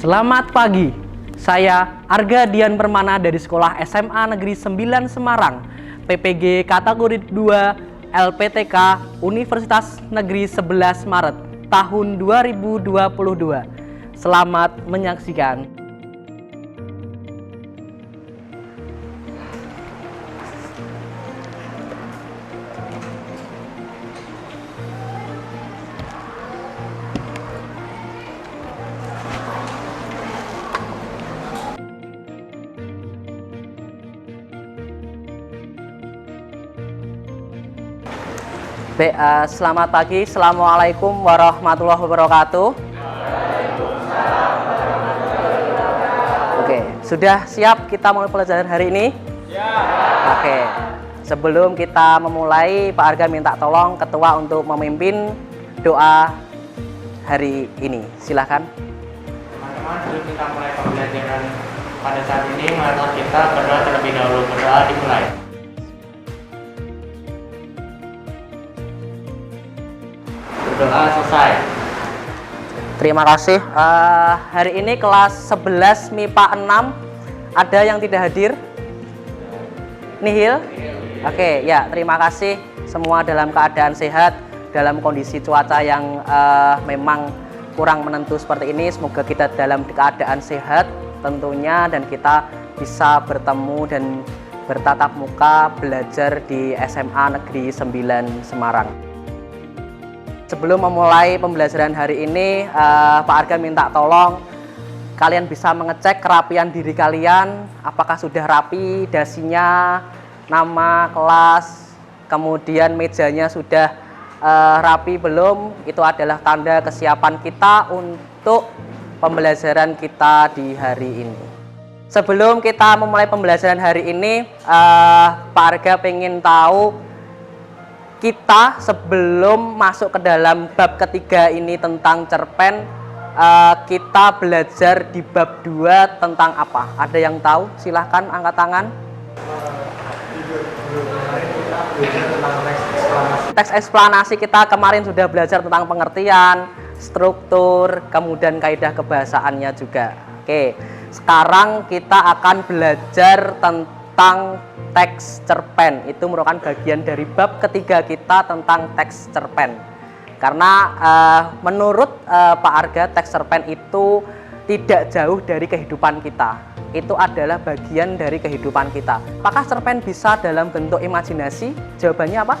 Selamat pagi, saya Arga Dian Permana dari Sekolah SMA Negeri 9 Semarang, PPG kategori 2 LPTK Universitas Negeri 11 Maret tahun 2022. Selamat menyaksikan. Selamat pagi, Assalamualaikum warahmatullahi wabarakatuh. Oke, sudah siap kita mulai pelajaran hari ini? Oke, sebelum kita memulai, Pak Arga minta tolong Ketua untuk memimpin doa hari ini. Silahkan. Teman-teman, sebelum kita mulai pembelajaran pada saat ini, marilah kita berdoa terlebih dahulu. Berdoa dimulai. Berdoa selesai. Terima kasih. Hari ini kelas 11 MIPA 6 ada yang tidak hadir? Nihil? Oke, ya, terima kasih. Semua dalam keadaan sehat, dalam kondisi cuaca yang memang kurang menentu seperti ini. Semoga kita dalam keadaan sehat tentunya, dan kita bisa bertemu dan bertatap muka belajar di SMA Negeri 9 Semarang. Sebelum memulai pembelajaran hari ini, Pak Arga minta tolong kalian bisa mengecek kerapian diri kalian, apakah sudah rapi dasinya, nama, kelas, kemudian mejanya sudah rapi belum. Itu adalah tanda kesiapan kita untuk pembelajaran kita di hari ini. Sebelum kita memulai pembelajaran hari ini, Pak Arga pengen tahu, kita sebelum masuk ke dalam bab ketiga ini tentang cerpen, kita belajar di bab 2 tentang apa? Ada yang tahu? Silahkan angkat tangan. Teks eksplanasi kita kemarin sudah belajar tentang pengertian, struktur, kemudian kaidah kebahasaannya juga. Oke, sekarang kita akan belajar tentang teks cerpen. Itu merupakan bagian dari bab ketiga kita tentang teks cerpen. Karena menurut Pak Arga, teks cerpen itu tidak jauh dari kehidupan kita. Itu adalah bagian dari kehidupan kita. Apakah cerpen bisa dalam bentuk imajinasi? Jawabannya apa?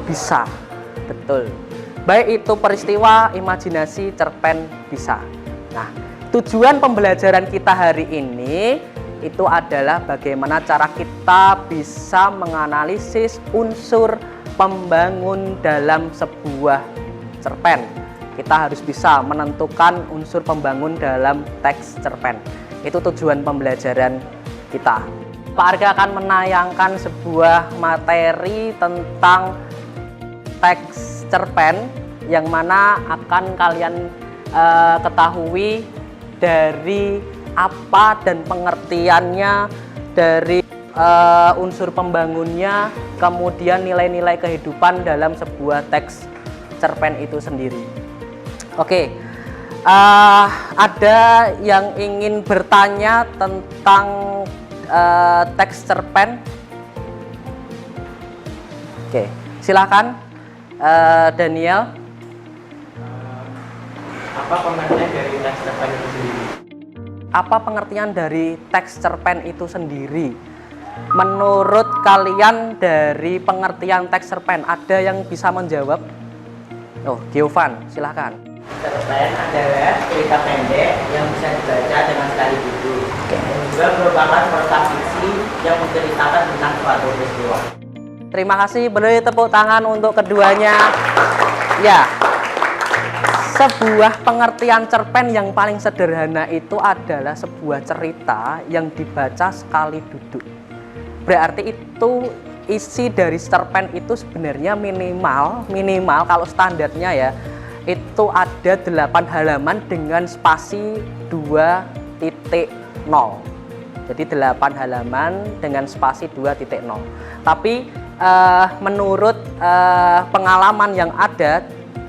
Bisa. Betul. Baik itu peristiwa, imajinasi, cerpen bisa. Nah, tujuan pembelajaran kita hari ini itu adalah bagaimana cara kita bisa menganalisis unsur pembangun dalam sebuah cerpen. Kita harus bisa menentukan unsur pembangun dalam teks cerpen. Itu tujuan pembelajaran kita. Pak Arga akan menayangkan sebuah materi tentang teks cerpen yang mana akan kalian ketahui dari apa dan pengertiannya, dari unsur pembangunnya, kemudian nilai-nilai kehidupan dalam sebuah teks cerpen itu sendiri. Oke, ada yang ingin bertanya tentang teks cerpen? Oke, silakan Daniel. Apa pengertian dari teks cerpen itu sendiri? Apa pengertian dari teks cerpen itu sendiri? Menurut kalian dari pengertian teks cerpen, ada yang bisa menjawab? Oh, Giovan, silahkan. Cerpen adalah cerita pendek yang bisa dibaca dengan sekali duduk. Dan juga merupakan pertak fiksi yang menceritakan tentang suatu peristiwa. Terima kasih, beri tepuk tangan untuk keduanya. Ya. Sebuah pengertian cerpen yang paling sederhana itu adalah sebuah cerita yang dibaca sekali duduk. Berarti itu isi dari cerpen itu sebenarnya minimal kalau standarnya ya, itu ada 8 halaman dengan spasi 2.0. Jadi 8 halaman dengan spasi 2.0. Tapi menurut pengalaman yang ada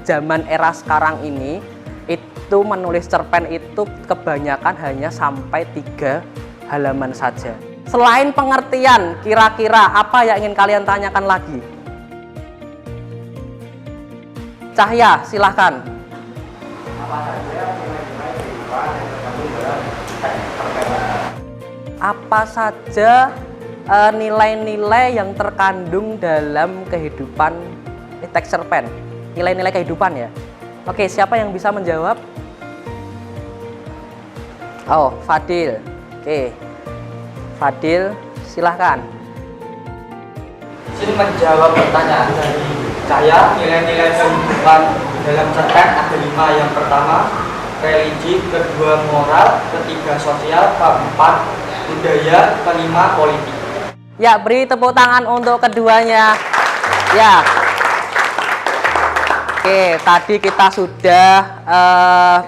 zaman era sekarang ini, itu menulis cerpen itu kebanyakan hanya sampai 3 halaman saja. Selain pengertian, kira-kira apa yang ingin kalian tanyakan lagi? Cahya, silahkan. Apa saja nilai-nilai yang terkandung dalam kehidupan teks cerpen? Nilai-nilai kehidupan ya. Oke, siapa yang bisa menjawab? Oh, Fadil. Oke, Fadil, silahkan. Izin menjawab pertanyaan dari saya. Nilai-nilai kehidupan dalam cerpen ada 5. Yang pertama, religi. Kedua, moral. Ketiga, sosial. Keempat, budaya. Kelima, politik. Ya, beri tepuk tangan untuk keduanya. Ya. Oke, tadi kita sudah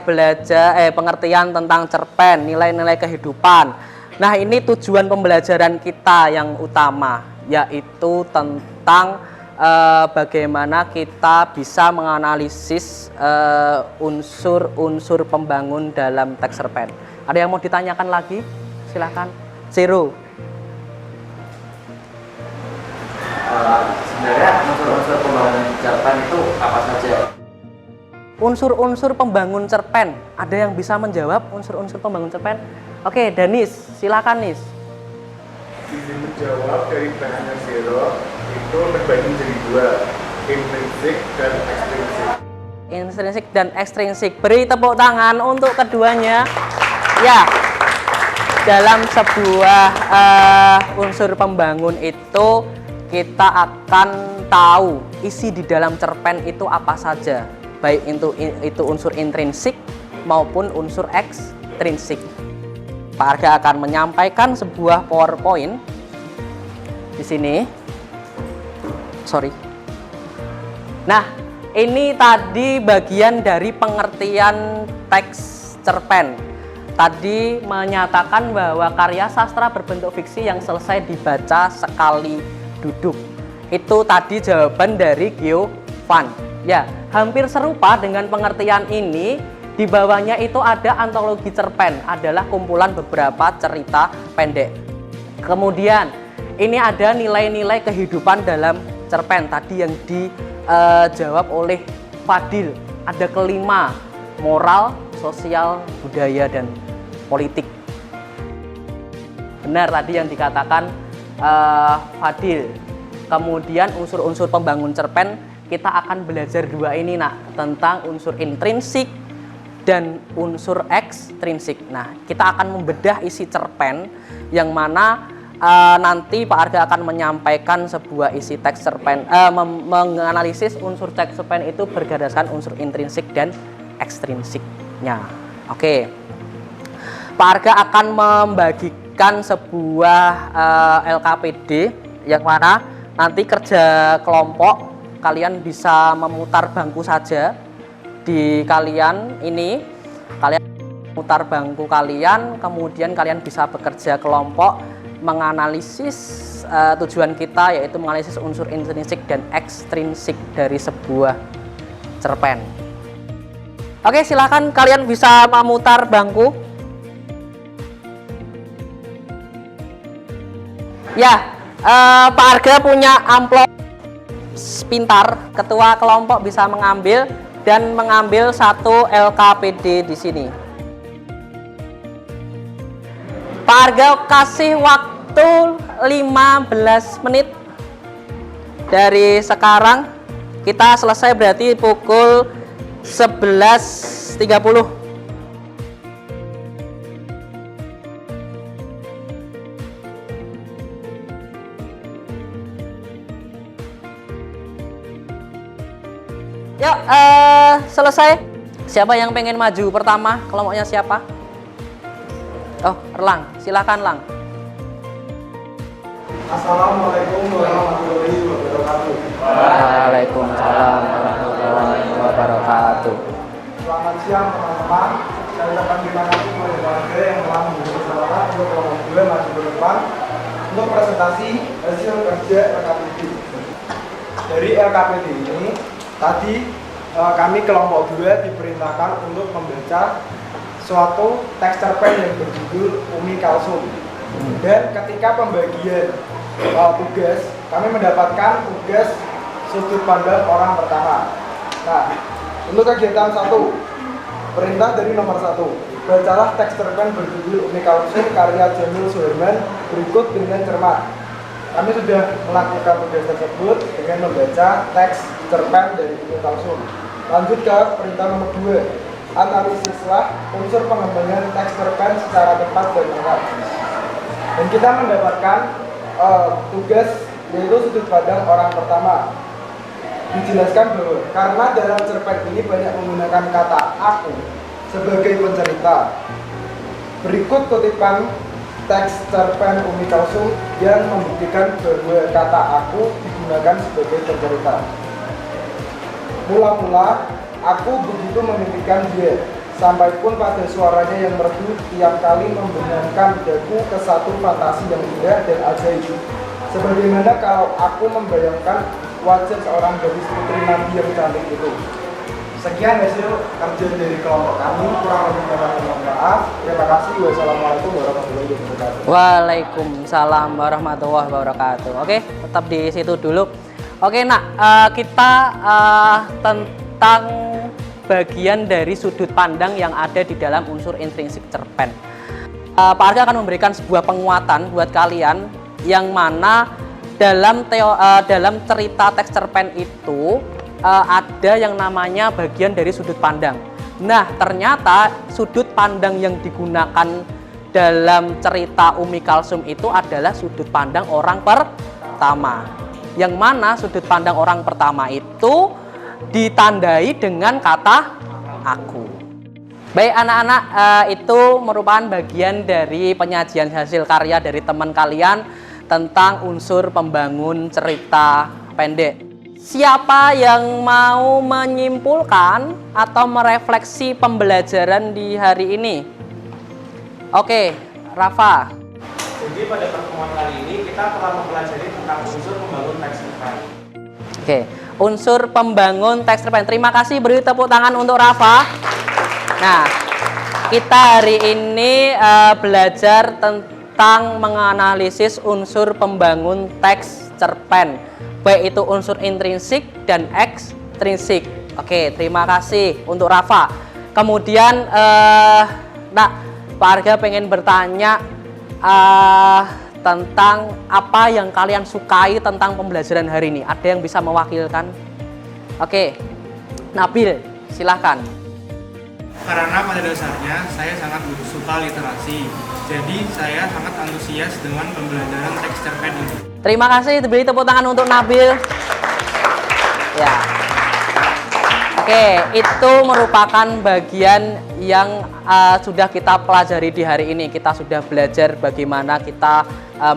belajar pengertian tentang cerpen, nilai-nilai kehidupan. Nah, ini tujuan pembelajaran kita yang utama, yaitu tentang bagaimana kita bisa menganalisis unsur-unsur pembangun dalam teks cerpen. Ada yang mau ditanyakan lagi? Silahkan. Zero. Sebenarnya unsur-unsur pembangunan cerpen itu apa saja? Unsur-unsur pembangun cerpen. Ada yang bisa menjawab unsur-unsur pembangun cerpen? Oke, Danis, silakan Nis. Izin menjawab. Dari bahannya Zero itu terbagi menjadi 2, intrinsik dan ekstrinsik. Intrinsik dan ekstrinsik. Beri tepuk tangan untuk keduanya. Ya, dalam sebuah unsur pembangun itu kita akan tahu isi di dalam cerpen itu apa saja, baik itu unsur intrinsik maupun unsur ekstrinsik. Pak Arga akan menyampaikan sebuah PowerPoint di sini. Sorry. Nah, ini tadi bagian dari pengertian teks cerpen. Tadi menyatakan bahwa karya sastra berbentuk fiksi yang selesai dibaca sekali duduk. Itu tadi jawaban dari Giovan. Ya, hampir serupa dengan pengertian ini. Di bawahnya itu ada antologi cerpen, adalah kumpulan beberapa cerita pendek. Kemudian ini ada nilai-nilai kehidupan dalam cerpen tadi yang dijawab oleh Fadil. Ada kelima, moral, sosial, budaya, dan politik. Benar tadi yang dikatakan Fadil. Kemudian unsur-unsur pembangun cerpen kita akan belajar 2 ini tentang unsur intrinsik dan unsur ekstrinsik. Nah, kita akan membedah isi cerpen yang mana nanti Pak Arga akan menyampaikan sebuah isi teks cerpen, menganalisis unsur teks cerpen itu berdasarkan unsur intrinsik dan ekstrinsiknya. Oke, Pak Arga akan membagikan sebuah LKPD yang mana nanti kerja kelompok kalian bisa memutar bangku saja. Di kalian ini, kalian memutar bangku kalian, kemudian kalian bisa bekerja kelompok menganalisis tujuan kita, yaitu menganalisis unsur intrinsik dan ekstrinsik dari sebuah cerpen. Oke, silakan kalian bisa memutar bangku. Ya, Pak Arga punya amplop pintar, ketua kelompok bisa mengambil dan mengambil 1 LKPD di sini. Pak Arga kasih waktu 15 menit dari sekarang. Kita selesai berarti pukul 11.30. Yuk, selesai. Siapa yang pengen maju pertama? Kelompoknya siapa? Oh, Erlang. Silakan, Lang. Assalamualaikum warahmatullahi wabarakatuh. Waalaikumsalam warahmatullahi wabarakatuh. Selamat siang teman-teman. Saya ucapkan terima kasih kepada warga yang telah memberi kesempatan untuk kelompok 2 maju ke depan untuk presentasi hasil kerja LKPD. Dari LKPD ini tadi kami kelompok 2 diperintahkan untuk membaca suatu teks cerpen yang berjudul Umi Kalsum. Dan ketika pembagian tugas, kami mendapatkan tugas sudut pandang orang pertama. Nah, untuk kegiatan 1, perintah dari nomor 1, bacalah teks cerpen berjudul Umi Kalsum karya Jamil Suherman berikut dengan cermat. Kami sudah melakukan tugas tersebut dengan membaca teks cerpen dari Umi Kalsum. Lanjut ke perintah nomor 2, analisislah unsur pengembangan teks cerpen secara tepat dan lengkap. Dan kita mendapatkan tugas yaitu sudut pandang orang pertama. Dijelaskan bahwa karena dalam cerpen ini banyak menggunakan kata aku sebagai pencerita. Berikut kutipan teks cerpen Umi Kalsum yang membuktikan bahwa kata aku digunakan sebagai pencerita. Mula-mula aku begitu memimpikan dia, sampai pun pada suaranya yang merdu tiap kali membenamkan daku ke satu fantasi yang indah dan ajaib. Sebagaimana kalau aku membayangkan wajah seorang gadis putri Nabi yang cantik itu. Sekian hasil kerja dari kelompok kami, kurang lebih mohon maaf. Terima kasih. Wassalamualaikum warahmatullahi wabarakatuh. Waalaikumsalam warahmatullahi wabarakatuh. Oke, tetap di situ dulu. Oke, nak, kita tentang bagian dari sudut pandang yang ada di dalam unsur intrinsik cerpen. Pak Arga akan memberikan sebuah penguatan buat kalian yang mana dalam cerita teks cerpen itu ada yang namanya bagian dari sudut pandang. Nah, ternyata sudut pandang yang digunakan dalam cerita Umi Kalsum itu adalah sudut pandang orang pertama. Yang mana sudut pandang orang pertama itu ditandai dengan kata aku. Baik anak-anak, itu merupakan bagian dari penyajian hasil karya dari teman kalian tentang unsur pembangun cerita pendek. Siapa yang mau menyimpulkan atau merefleksi pembelajaran di hari ini? Oke, Rafa. Jadi pada pertemuan kali ini kita telah mempelajari tentang unsur pembangun teks cerpen. Oke, unsur pembangun teks cerpen. Terima kasih, beri tepuk tangan untuk Rafa. Nah, kita hari ini belajar tentang menganalisis unsur pembangun teks cerpen, baik itu unsur intrinsik dan ekstrinsik. Oke, terima kasih untuk Rafa. Kemudian, Pak Arga pengen bertanya tentang apa yang kalian sukai tentang pembelajaran hari ini. Ada yang bisa mewakilkan? Oke, Nabil, silahkan. Karena pada dasarnya saya sangat suka literasi, jadi saya sangat antusias dengan pembelajaran teks cerpen ini. Terima kasih, beri tepuk tangan untuk Nabil. Ya. Oke, itu merupakan bagian yang sudah kita pelajari di hari ini. Kita sudah belajar bagaimana kita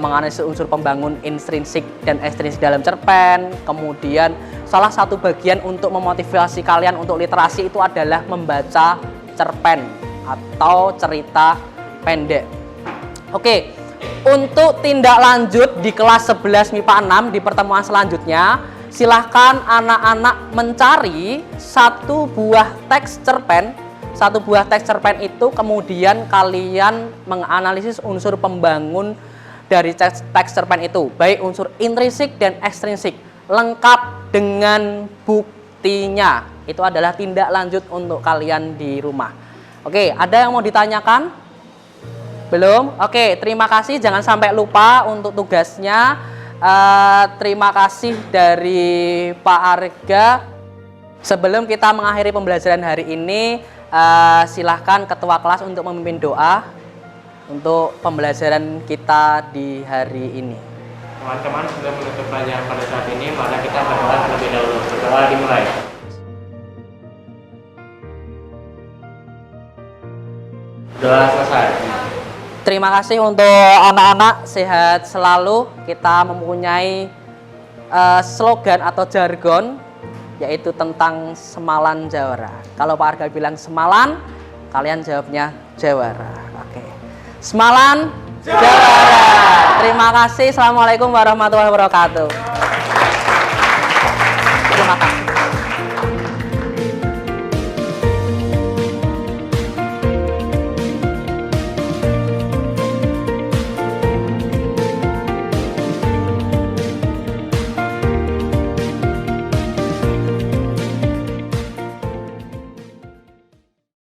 menganalisis unsur pembangun intrinsik dan ekstrinsik dalam cerpen. Kemudian salah satu bagian untuk memotivasi kalian untuk literasi itu adalah membaca cerpen atau cerita pendek. Oke, untuk tindak lanjut di kelas 11 MIPA 6 di pertemuan selanjutnya, silahkan anak-anak mencari satu buah teks cerpen. Satu buah teks cerpen itu kemudian kalian menganalisis unsur pembangun dari teks cerpen itu, baik unsur intrinsik dan ekstrinsik, lengkap dengan buktinya. Itu adalah tindak lanjut untuk kalian di rumah. Oke, ada yang mau ditanyakan? Belum? Oke, terima kasih. Jangan sampai lupa untuk tugasnya. Terima kasih dari Pak Arga. Sebelum kita mengakhiri pembelajaran hari ini, silahkan ketua kelas untuk memimpin doa untuk pembelajaran kita di hari ini. Teman-teman sudah menutup pelajaran pada saat ini, maka kita berdoa terlebih dahulu. Berdoa dimulai. Doa selesai. Terima kasih untuk anak-anak, sehat selalu. Kita mempunyai slogan atau jargon, yaitu tentang Semalan Jawara. Kalau Pak Arga bilang Semalan, kalian jawabnya Jawara. Oke. Semalan Jawara. Terima kasih. Assalamualaikum warahmatullahi wabarakatuh. Terima kasih.